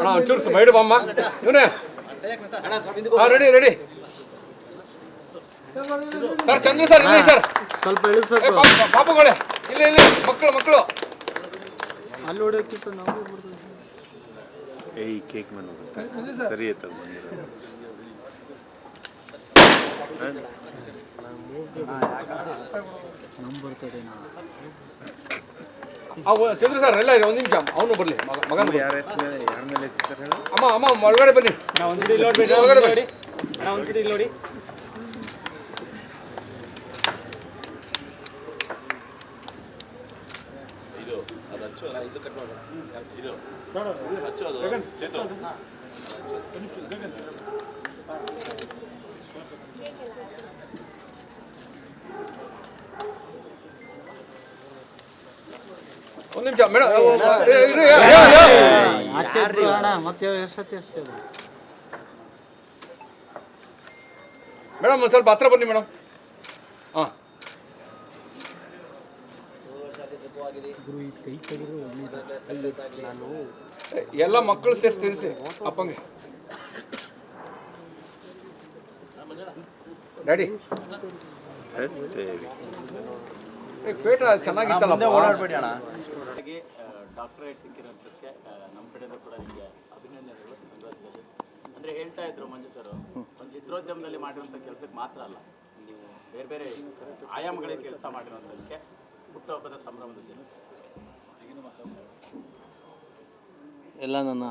ಅಣ್ಣ ಒಂಚೂರು ಮೈಡು ಬಾಮ್ಮ ಇವನೇ ಹಾಂ ready ready sir Chandru sir ಇಲ್ಲಿ ಸರ್ ಸ್ವಲ್ಪ ಇಳಿಸ್ಬೇಕು ಪಾಪುಗಳೇ ಇಲ್ಲಿ ಇಲ್ಲಿ ಮಕ್ಕಳು ಅಲ್ಲಿ ಹೊಡೆಯೋಕ್ಕಿಂತ ನಾವು ಈ ಕೇಕ್ ಮನೆ ಸರಿ ಆಯ್ತು ಚಂದ್ರ ಸರ್ ಎಲ್ಲ ಒಂದು ನಿಮಿಷ ಅವನು ಬರಲಿ ಮಗನ ಯಾರ ಮೇಲೆ ಅಮ್ಮ ಒಳಗಡೆ ಬನ್ನಿ ಒಳಗಡೆ ಬನ್ನಿ ನೋಡಿ ಒಂದು ನಿಮಿಷ ಮೇಡಮ್ ಮತ್ತೆ ಎಷ್ಟೊತ್ತಿ ಅಷ್ಟೇ ಮೇಡಮ್ ಒಂದು ಸ್ವಲ್ಪ ಹತ್ರ ಬನ್ನಿ ಮೇಡಮ್ ಹಾಂ ಎಲ್ಲ ಮಕ್ಕಳು ಸೇರಿಸಿ ತಿಳಿಸಿ ಅಪ್ಪಂಗೆ ಡ್ಯಾಡಿ ಪೇಟ ಚೆನ್ನಾಗಿತ್ತಲ್ಲ ಓಡಾಡ್ಬೇಡಿ ಅಣ್ಣ ಡಾಕ್ಟರೇಟ್ ಸಿಕ್ಕಿರೋದಕ್ಕೆ ನಮ್ಮ ಕಡೆಯಿಂದ ಕೂಡ ನಿಮಗೆ ಅಭಿನಂದನೆಗಳು ಸಂದರ್ಭದಲ್ಲಿ ಅಂದರೆ ಹೇಳ್ತಾ ಇದ್ರು ಮಂಜು ಸರ್ ಒಂದು ಚಿತ್ರೋದ್ಯಮದಲ್ಲಿ ಮಾಡಿರುವಂಥ ಕೆಲಸಕ್ಕೆ ಮಾತ್ರ ಅಲ್ಲ ನೀವು ಬೇರೆ ಬೇರೆ ಆಯಾಮಗಳಿಗೆ ಕೆಲಸ ಮಾಡಿರುವಂಥದ್ದಕ್ಕೆ ಹುಟ್ಟುಹಬ್ಬದ ಸಂಭ್ರಮದ ದಿನ ಎಲ್ಲ ನನ್ನ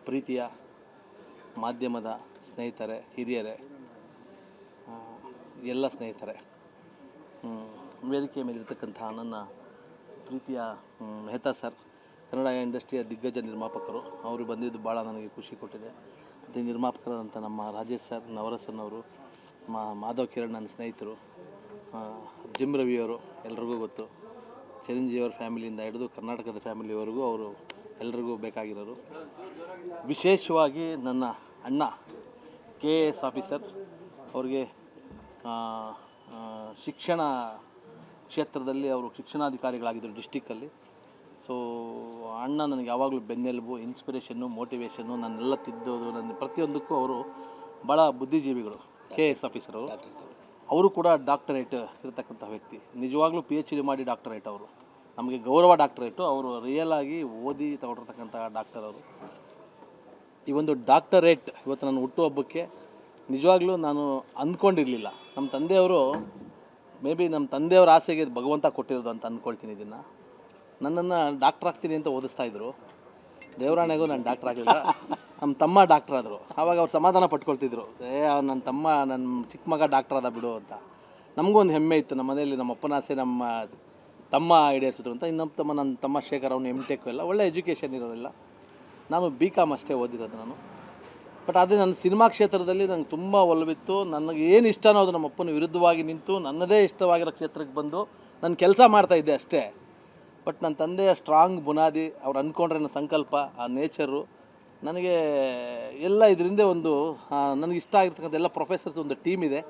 ಪ್ರೀತಿಯ ಮಾಧ್ಯಮದ ಸ್ನೇಹಿತರೆ ಹಿರಿಯರೇ ಎಲ್ಲ ಸ್ನೇಹಿತರೆ ವೇದಿಕೆ ಮೇಲಿರ್ತಕ್ಕಂಥ ನನ್ನ ಪ್ರೀತಿಯ ಮೆಹ್ತಾ ಸರ್ ಕನ್ನಡ ಇಂಡಸ್ಟ್ರಿಯ ದಿಗ್ಗಜ ನಿರ್ಮಾಪಕರು ಅವರು ಬಂದಿದ್ದು ಭಾಳ ನನಗೆ ಖುಷಿ ಕೊಟ್ಟಿದೆ ಮತ್ತು ನಿರ್ಮಾಪಕರಾದಂಥ ನಮ್ಮ ರಾಜೇಶ್ ಸರ್ ನವರಸನ್ನವರು ಮಾಧವ್ ಕಿರಣ್ ನನ್ನ ಸ್ನೇಹಿತರು ಜಿಮ್ ರವಿಯವರು ಎಲ್ರಿಗೂ ಗೊತ್ತು ಚಿರಂಜೀವಿಯವ್ರ ಫ್ಯಾಮಿಲಿಯಿಂದ ಹಿಡಿದು ಕರ್ನಾಟಕದ ಫ್ಯಾಮಿಲಿವರೆಗೂ ಅವರು ಎಲ್ರಿಗೂ ಬೇಕಾಗಿರೋರು ವಿಶೇಷವಾಗಿ ನನ್ನ ಅಣ್ಣ KAS ಆಫೀಸರ್ ಅವ್ರಿಗೆ ಶಿಕ್ಷಣ ಕ್ಷೇತ್ರದಲ್ಲಿ ಅವರು ಶಿಕ್ಷಣಾಧಿಕಾರಿಗಳಾಗಿದ್ದರು ಡಿಸ್ಟಿಕ್ಕಲ್ಲಿ ಸೊ ಅಣ್ಣ ನನಗೆ ಯಾವಾಗಲೂ ಬೆನ್ನೆಲುಬು ಇನ್ಸ್ಪಿರೇಷನ್ನು ಮೋಟಿವೇಶನ್ನು ನನ್ನೆಲ್ಲ ತಿದ್ದೋದು ನನ್ನ ಪ್ರತಿಯೊಂದಕ್ಕೂ ಅವರು ಭಾಳ ಬುದ್ಧಿಜೀವಿಗಳು KAS ಆಫೀಸರ್ ಅವರು ಕೂಡ ಡಾಕ್ಟರೇಟ್ ಇರತಕ್ಕಂಥ ವ್ಯಕ್ತಿ ನಿಜವಾಗ್ಲೂ PhD ಮಾಡಿ ಡಾಕ್ಟರೇಟ್ ಅವರು ನಮಗೆ ಗೌರವ ಡಾಕ್ಟರೇಟು ಅವರು ರಿಯಲ್ ಆಗಿ ಓದಿ ತಗೊಂಡಿರ್ತಕ್ಕಂಥ ಡಾಕ್ಟರ್ ಅವರು ಈ ಒಂದು ಡಾಕ್ಟರೇಟ್ ಇವತ್ತು ನನ್ನ ಹುಟ್ಟುಹಬ್ಬಕ್ಕೆ ನಿಜವಾಗ್ಲೂ ನಾನು ಅಂದ್ಕೊಂಡಿರಲಿಲ್ಲ ನಮ್ಮ ತಂದೆಯವರು ಮೇ ಬಿ ನಮ್ಮ ತಂದೆಯವರ ಆಸೆಗೆ ಭಗವಂತ ಕೊಟ್ಟಿರೋದು ಅಂತ ಅಂದ್ಕೊಳ್ತೀನಿ ಇದನ್ನು ನನ್ನನ್ನು ಡಾಕ್ಟ್ರ್ ಆಗ್ತೀನಿ ಅಂತ ಓದಿಸ್ತಾಯಿದ್ರು ದೇವರಾಣೆಗೂ ನಾನು ಡಾಕ್ಟ್ರ್ ಆಗಲಿಲ್ಲ ನಮ್ಮ ತಮ್ಮ ಡಾಕ್ಟ್ರ್ ಆದರು ಆವಾಗ ಅವ್ರು ಸಮಾಧಾನ ಪಟ್ಕೊಳ್ತಿದ್ರು ನನ್ನ ತಮ್ಮ ನನ್ನ ಚಿಕ್ಕ ಮಗ ಡಾಕ್ಟ್ರ್ ಆದ ಬಿಡು ಅಂತ ನಮಗೂ ಒಂದು ಹೆಮ್ಮೆ ಇತ್ತು ನಮ್ಮ ಮನೆಯಲ್ಲಿ ನಮ್ಮ ಅಪ್ಪನ ಆಸೆ ನಮ್ಮ ತಮ್ಮ ಈಡೇರಿಸಿದ್ರು ಅಂತ ಇನ್ನೊಬ್ಬ ನನ್ನ ತಮ್ಮ ಶೇಖರ್ ಅವನು MTech ಎಲ್ಲ ಒಳ್ಳೆ ಎಜುಕೇಷನ್ ಇರೋರಿಲ್ಲ ನಾನು BCom ಅಷ್ಟೇ ಓದಿರೋದು ನಾನು ಬಟ್ ಅದೇ ನನ್ನ ಸಿನಿಮಾ ಕ್ಷೇತ್ರದಲ್ಲಿ ನಂಗೆ ತುಂಬ ಒಲವಿತ್ತು ನನಗೆ ಏನು ಇಷ್ಟನೋ ಅದು ನಮ್ಮ ಅಪ್ಪನ ವಿರುದ್ಧವಾಗಿ ನಿಂತು ನನ್ನದೇ ಇಷ್ಟವಾಗಿರೋ ಕ್ಷೇತ್ರಕ್ಕೆ ಬಂದು ನಾನು ಕೆಲಸ ಮಾಡ್ತಾಯಿದ್ದೆ ಅಷ್ಟೇ ಬಟ್ ನನ್ನ ತಂದೆಯ ಸ್ಟ್ರಾಂಗ್ ಬುನಾದಿ ಅವ್ರು ಅಂದ್ಕೊಂಡ್ರೆ ನನ್ನ ಸಂಕಲ್ಪ ಆ ನೇಚರು ನನಗೆ ಎಲ್ಲ ಇದರಿಂದ ಒಂದು ನನಗೆ ಇಷ್ಟ ಆಗಿರ್ತಕ್ಕಂಥ ಎಲ್ಲ ಪ್ರೊಫೆಸರ್ಸ್ ಒಂದು ಟೀಮ್ ಇದೆ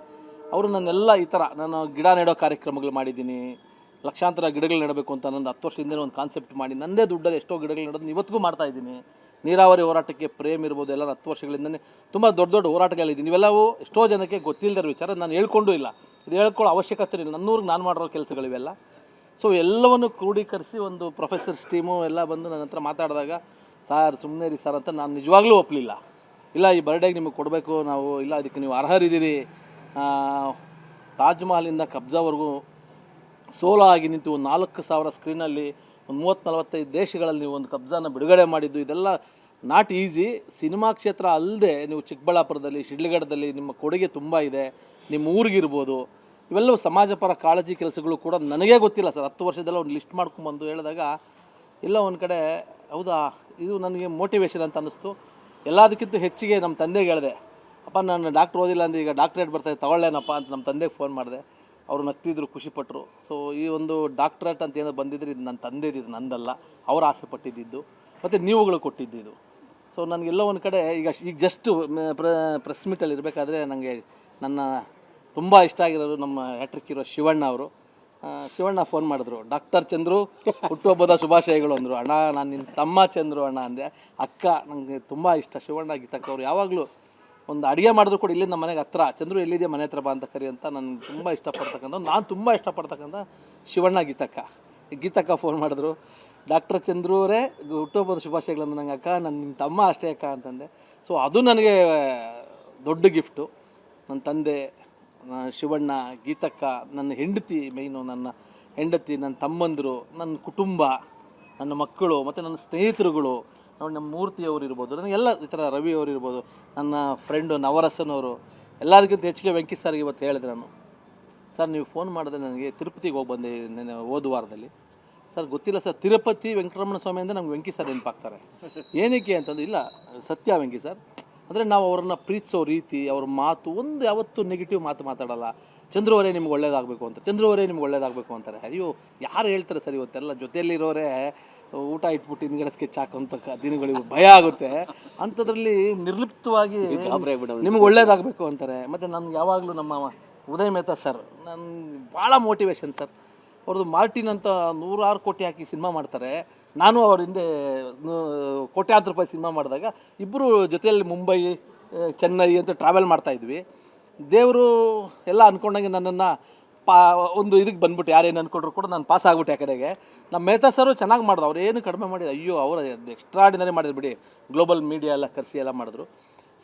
ಅವರು ನನ್ನೆಲ್ಲ ಈ ಥರ ನಾನು ಗಿಡ ನೆಡೋ ಕಾರ್ಯಕ್ರಮಗಳು ಮಾಡಿದ್ದೀನಿ ಲಕ್ಷಾಂತರ ಗಿಡಗಳು ನೆಡಬೇಕು ಅಂತ ನಂದು 10 ವರ್ಷದಿಂದ ಒಂದು ಕಾನ್ಸೆಪ್ಟ್ ಮಾಡಿ ನನ್ನದೇ ದುಡ್ಡಲ್ಲಿ ಎಷ್ಟೋ ಗಿಡಗಳು ನೆಡೋದು ಇವತ್ತಿಗೂ ಮಾಡ್ತಾಯಿದ್ದೀನಿ ನೀರಾವರಿ ಹೋರಾಟಕ್ಕೆ ಪ್ರೇಮ್ ಇರ್ಬೋದು ಎಲ್ಲ 10 ವರ್ಷಗಳಿಂದನೇ ತುಂಬ ದೊಡ್ಡ ಹೋರಾಟಗಳಿದ್ದೀನಿ ಇವೆಲ್ಲವೂ ಎಷ್ಟೋ ಜನಕ್ಕೆ ಗೊತ್ತಿಲ್ಲದಿರೋ ವಿಚಾರ ನಾನು ಹೇಳ್ಕೊಂಡೂ ಇಲ್ಲ ಇದು ಹೇಳ್ಕೊಳ್ಳೋ ಅವಶ್ಯಕತೆ ಇಲ್ಲ ನನ್ನೂರಿಗೆ ನಾನು ಮಾಡಿರೋ ಕೆಲಸಗಳಿವೆಲ್ಲ ಸೊ ಎಲ್ಲವನ್ನು ಕ್ರೋಢೀಕರಿಸಿ ಒಂದು ಪ್ರೊಫೆಸರ್ಸ್ ಟೀಮು ಎಲ್ಲ ಬಂದು ನನ್ನ ಹತ್ರ ಮಾತಾಡಿದಾಗ ಸಾರ್ ಸುಮ್ಮನೆ ರೀ ಸರ್ ಅಂತ ನಾನು ನಿಜವಾಗ್ಲೂ ಒಪ್ಪಲಿಲ್ಲ ಇಲ್ಲ ಈ ಬರ್ಡೇಗೆ ನಿಮಗೆ ಕೊಡಬೇಕು ನಾವು ಇಲ್ಲ ಅದಕ್ಕೆ ನೀವು ಅರ್ಹರಿದ್ದೀರಿ ತಾಜ್ ಮಹಲಿಂದ ಕಬ್ಜಾವರೆಗೂ ಸೋಲೋ ಆಗಿ ನಿಂತು ಒಂದು 4,000 ಸ್ಕ್ರೀನಲ್ಲಿ ಒಂದು 30-45 ದೇಶಗಳಲ್ಲಿ ನೀವು ಒಂದು ಕಬ್ಜಾನ ಬಿಡುಗಡೆ ಮಾಡಿದ್ದು ಇದೆಲ್ಲ ನಾಟ್ ಈಸಿ ಸಿನಿಮಾ ಕ್ಷೇತ್ರ ಅಲ್ಲದೆ ನೀವು ಚಿಕ್ಕಬಳ್ಳಾಪುರದಲ್ಲಿ ಶಿಡ್ಲಘಟ್ಟದಲ್ಲಿ ನಿಮ್ಮ ಕೊಡುಗೆ ತುಂಬ ಇದೆ ನಿಮ್ಮ ಊರಿಗಿರ್ಬೋದು ಇವೆಲ್ಲವೂ ಸಮಾಜಪರ ಕಾಳಜಿ ಕೆಲಸಗಳು ಕೂಡ ನನಗೇ ಗೊತ್ತಿಲ್ಲ ಸರ್ 10 ವರ್ಷದಲ್ಲ ಒಂದು ಲಿಸ್ಟ್ ಮಾಡ್ಕೊಂಬಂದು ಹೇಳಿದಾಗ ಇಲ್ಲ ಒಂದು ಕಡೆ ಹೌದಾ ಇದು ನನಗೆ ಮೋಟಿವೇಶನ್ ಅಂತ ಅನ್ನಿಸ್ತು ಎಲ್ಲದಕ್ಕಿಂತ ಹೆಚ್ಚಿಗೆ ನಮ್ಮ ತಂದೆಗೆ ಹೇಳಿದೆ ಅಪ್ಪ ನಾನು ಡಾಕ್ಟ್ರ್ ಓದಿಲ್ಲ ಅಂದರೆ ಈಗ ಡಾಕ್ಟ್ರೇಟ್ ಬರ್ತಾಯಿದೆ ತಗೊಳ್ಳೇನಪ್ಪ ಅಂತ ನಮ್ಮ ತಂದೆಗೆ ಫೋನ್ ಮಾಡಿದೆ ಅವರು ನಗ್ತಿದ್ರು ಖುಷಿಪಟ್ಟರು ಸೊ ಈ ಒಂದು ಡಾಕ್ಟ್ರೇಟ್ ಅಂತ ಏನೋ ಬಂದಿದ್ರೆ ಇದು ನನ್ನ ತಂದೆದಿದ್ದು ನಂದಲ್ಲ ಅವ್ರು ಆಸೆ ಪಟ್ಟಿದ್ದು ಮತ್ತು ನೀವುಗಳು ಕೊಟ್ಟಿದ್ದು ಸೊ ನನಗೆಲ್ಲ ಒಂದು ಕಡೆ ಈಗ ಜಸ್ಟ್ ಪ್ರೆಸ್ ಮೀಟಲ್ಲಿ ಇರಬೇಕಾದ್ರೆ ನನಗೆ ನನ್ನ ತುಂಬ ಇಷ್ಟ ಆಗಿರೋರು ನಮ್ಮ ಹ್ಯಾಟ್ರಿಕ್ ಹೀರೋ ಶಿವಣ್ಣ ಅವರು ಶಿವಣ್ಣ ಫೋನ್ ಮಾಡಿದ್ರು, ಡಾಕ್ಟರ್ ಚಂದ್ರು ಹುಟ್ಟುಹಬ್ಬದ ಶುಭಾಶಯಗಳು ಅಂದರು. ಅಣ್ಣ ನಾನು ನಿನ್ನ ತಮ್ಮ ಚಂದ್ರು ಅಣ್ಣ ಅಂದೆ. ಅಕ್ಕ ನನಗೆ ತುಂಬ ಇಷ್ಟ ಶಿವಣ್ಣ ಗೀತಕ್ಕ ಅವ್ರು ಯಾವಾಗಲೂ ಒಂದು ಅಡುಗೆ ಮಾಡಿದ್ರು ಕೂಡ ಇಲ್ಲಿ ನಮ್ಮ ಮನೆಗೆ ಹತ್ರ, ಚಂದ್ರು ಎಲ್ಲಿದೆ ಮನೆ ಹತ್ರ ಬಾ ಅಂತ ಕರಿ ಅಂತ ನನಗೆ ತುಂಬ ಇಷ್ಟಪಡ್ತಕ್ಕಂಥ, ನಾನು ತುಂಬ ಇಷ್ಟಪಡ್ತಕ್ಕಂಥ ಶಿವಣ್ಣ ಗೀತಕ್ಕ ಫೋನ್ ಮಾಡಿದ್ರು, ಡಾಕ್ಟರ್ ಚಂದ್ರು ಅವರೇ ಹುಟ್ಟುಹಬ್ಬದ ಶುಭಾಶಯಗಳಂದು ನಂಗೆ ಅಕ್ಕ, ನನ್ನ ನಿಮ್ಮ ತಮ್ಮ ಅಷ್ಟೇ ಅಕ್ಕ ಅಂತಂದೆ. ಸೊ ಅದು ನನಗೆ ದೊಡ್ಡ ಗಿಫ್ಟು. ನನ್ನ ತಂದೆ, ಶಿವಣ್ಣ, ಗೀತಕ್ಕ, ನನ್ನ ಹೆಂಡತಿ, ಮೇಯ್ನು ನನ್ನ ಹೆಂಡತಿ, ನನ್ನ ತಮ್ಮಂದರು, ನನ್ನ ಕುಟುಂಬ, ನನ್ನ ಮಕ್ಕಳು ಮತ್ತು ನನ್ನ ಸ್ನೇಹಿತರುಗಳು, ನೋಡಿ ನಮ್ಮ ಮೂರ್ತಿಯವರು ಇರ್ಬೋದು, ನನಗೆಲ್ಲ ಈ ಥರ ರವಿ ಅವರು ಇರ್ಬೋದು, ನನ್ನ ಫ್ರೆಂಡು ನವರಸನವರು, ಎಲ್ಲದಕ್ಕಿಂತ ಹೆಚ್ಚಿಗೆ ವೆಂಕಿ ಸರ್ಗೆ ಇವತ್ತು ಹೇಳಿದೆ ನಾನು, ಸರ್ ನೀವು ಫೋನ್ ಮಾಡಿದ್ರೆ ನನಗೆ ತಿರುಪತಿಗೆ ಹೋಗಿ ಬಂದೆ ಹೋದ ವಾರದಲ್ಲಿ. ಸರ್ ಗೊತ್ತಿಲ್ಲ ಸರ್, ತಿರುಪತಿ ವೆಂಕಟರಮಣ ಸ್ವಾಮಿ ಅಂದರೆ ನಮ್ಗೆ ವೆಂಕಿ ಸರ್ ನೆನಪಾಗ್ತಾರೆ. ಏನಕ್ಕೆ ಅಂತಂದು, ಇಲ್ಲ ಸತ್ಯ ವೆಂಕಿ ಸರ್, ಅಂದರೆ ನಾವು ಅವ್ರನ್ನ ಪ್ರೀತಿಸೋ ರೀತಿ, ಅವ್ರ ಮಾತು ಒಂದು ಯಾವತ್ತೂ ನೆಗೆಟಿವ್ ಮಾತು ಮಾತಾಡೋಲ್ಲ. ಚಂದ್ರು ಅವರೇ ನಿಮ್ಗೆ ಒಳ್ಳೇದಾಗಬೇಕು ಅಂತ, ಚಂದ್ರು ಅವರೇ ನಿಮ್ಗೆ ಒಳ್ಳೇದಾಗಬೇಕು ಅಂತಾರೆ. ಅಯ್ಯೋ ಯಾರು ಹೇಳ್ತಾರೆ ಸರ್, ಇವತ್ತೆಲ್ಲ ಜೊತೆಯಲ್ಲಿರೋರೇ ಊಟ ಇಟ್ಬಿಟ್ಟು ಹಿಂದ್ಗಡೆ ಸ್ಕೆಚ್ ಹಾಕೋಂಥ ದಿನಗಳು ಭಯ ಆಗುತ್ತೆ. ಅಂಥದ್ರಲ್ಲಿ ನಿರ್ಲಿಪ್ತವಾಗಿ ನಿಮ್ಗೆ ಒಳ್ಳೇದಾಗಬೇಕು ಅಂತಾರೆ. ಮತ್ತು ನನಗೆ ಯಾವಾಗಲೂ ನಮ್ಮ ಉದಯ್ ಮೆಹ್ತಾ ಸರ್ ನನ್ನ ಭಾಳ ಮೋಟಿವೇಶನ್ ಸರ್. ಅವ್ರದ್ದು ಮಾರ್ಟಿನ್ ಅಂತ 100 ಕೋಟಿ ಹಾಕಿ ಸಿನಿಮಾ ಮಾಡ್ತಾರೆ. ನಾನು ಅವ್ರ ಹಿಂದೆ ಕೋಟ್ಯಾಂತರ ರೂಪಾಯಿ ಸಿನಿಮಾ ಮಾಡಿದಾಗ ಇಬ್ಬರು ಜೊತೆಯಲ್ಲಿ ಮುಂಬೈ, ಚೆನ್ನೈ ಅಂತ ಟ್ರಾವೆಲ್ ಮಾಡ್ತಾಯಿದ್ವಿ. ದೇವರು ಎಲ್ಲ ಅಂದ್ಕೊಂಡಂಗೆ ನನ್ನನ್ನು ಒಂದು ಇದಕ್ಕೆ ಬಂದ್ಬಿಟ್ಟು, ಯಾರೇನು ಅಂದ್ಕೊಂಡ್ರು ಕೂಡ ನಾನು ಪಾಸ್ ಆಗ್ಬಿಟ್ಟೆ ಆ ಕಡೆಗೆ. ನಮ್ಮ ಮೆಹ್ತಾ ಸರು ಚೆನ್ನಾಗಿ ಮಾಡಿದ್ರು, ಅವ್ರು ಏನು ಕಡಿಮೆ ಮಾಡಿದ್ರು. ಅಯ್ಯೋ ಅವರು ಎಕ್ಸ್ಟ್ರಾಡಿನರಿ ಮಾಡಿದ್ರು ಬಿಡಿ, ಗ್ಲೋಬಲ್ ಮೀಡಿಯಾ ಎಲ್ಲ ಕರೆಸಿ ಎಲ್ಲ ಮಾಡಿದ್ರು.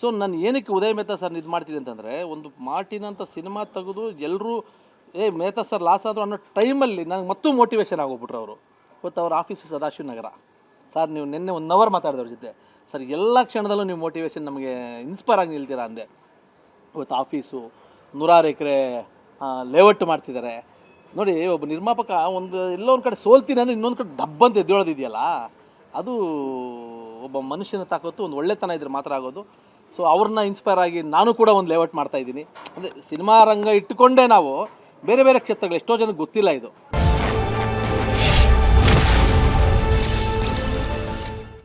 ಸೊ ನಾನು ಏನಕ್ಕೆ ಉದಯ್ ಮೆಹ್ತಾ ಸರ್ ಇದು ಮಾಡ್ತೀನಿ ಅಂತಂದರೆ, ಒಂದು ಮಾರ್ಟಿನ್ ಅಂತ ಸಿನಿಮಾ ತೆಗೆದು ಎಲ್ಲರೂ ಮೆಹ್ತಾ ಸರ್ ಲಾಸ್ ಆದರು ಅನ್ನೋ ಟೈಮಲ್ಲಿ ನನಗೆ ಮತ್ತೂ ಮೋಟಿವೇಶನ್ ಆಗೋಗ್ಬಿಟ್ರು ಅವರು. ಇವತ್ತು ಅವ್ರ ಆಫೀಸು ಸದಾಶಿವ ನಗರ. ಸರ್ ನೀವು ನಿನ್ನೆ 1 ಅವರ್ ಮಾತಾಡಿದವ್ರ ಜೊತೆ, ಸರ್ ಎಲ್ಲ ಕ್ಷಣದಲ್ಲೂ ನೀವು ಮೋಟಿವೇಶನ್ ನಮಗೆ ಇನ್ಸ್ಪೈರ್ ಆಗಿ ನಿಲ್ತೀರಾ ಅಂದೆ. ಇವತ್ತು ಆಫೀಸು 100 ಎಕರೆ ಲೇಔಟ್ ಮಾಡ್ತಿದ್ದಾರೆ ನೋಡಿ. ಒಬ್ಬ ನಿರ್ಮಾಪಕ ಎಲ್ಲೋ ಒಂದು ಕಡೆ ಸೋಲ್ತೀನಿ ಅಂದರೆ ಇನ್ನೊಂದು ಕಡೆ ಡಬ್ಬಂತ ಎದ್ದೇಳೋದಿದೆಯಲ್ಲ, ಅದು ಒಬ್ಬ ಮನುಷ್ಯನ ತಾಕತ್ತು, ಒಂದು ಒಳ್ಳೆತನ ಇದ್ರೆ ಮಾತ್ರ ಆಗೋದು. ಸೊ ಅವ್ರನ್ನ ಇನ್ಸ್ಪೈರ್ ಆಗಿ ನಾನು ಕೂಡ ಒಂದು ಲೇಔಟ್ ಮಾಡ್ತಾಯಿದ್ದೀನಿ. ಅಂದರೆ ಸಿನಿಮಾ ರಂಗ ಇಟ್ಟುಕೊಂಡೇ ನಾವು ಬೇರೆ ಬೇರೆ ಕ್ಷೇತ್ರಗಳು, ಎಷ್ಟೋ ಜನಕ್ಕೆ ಗೊತ್ತಿಲ್ಲ ಇದು.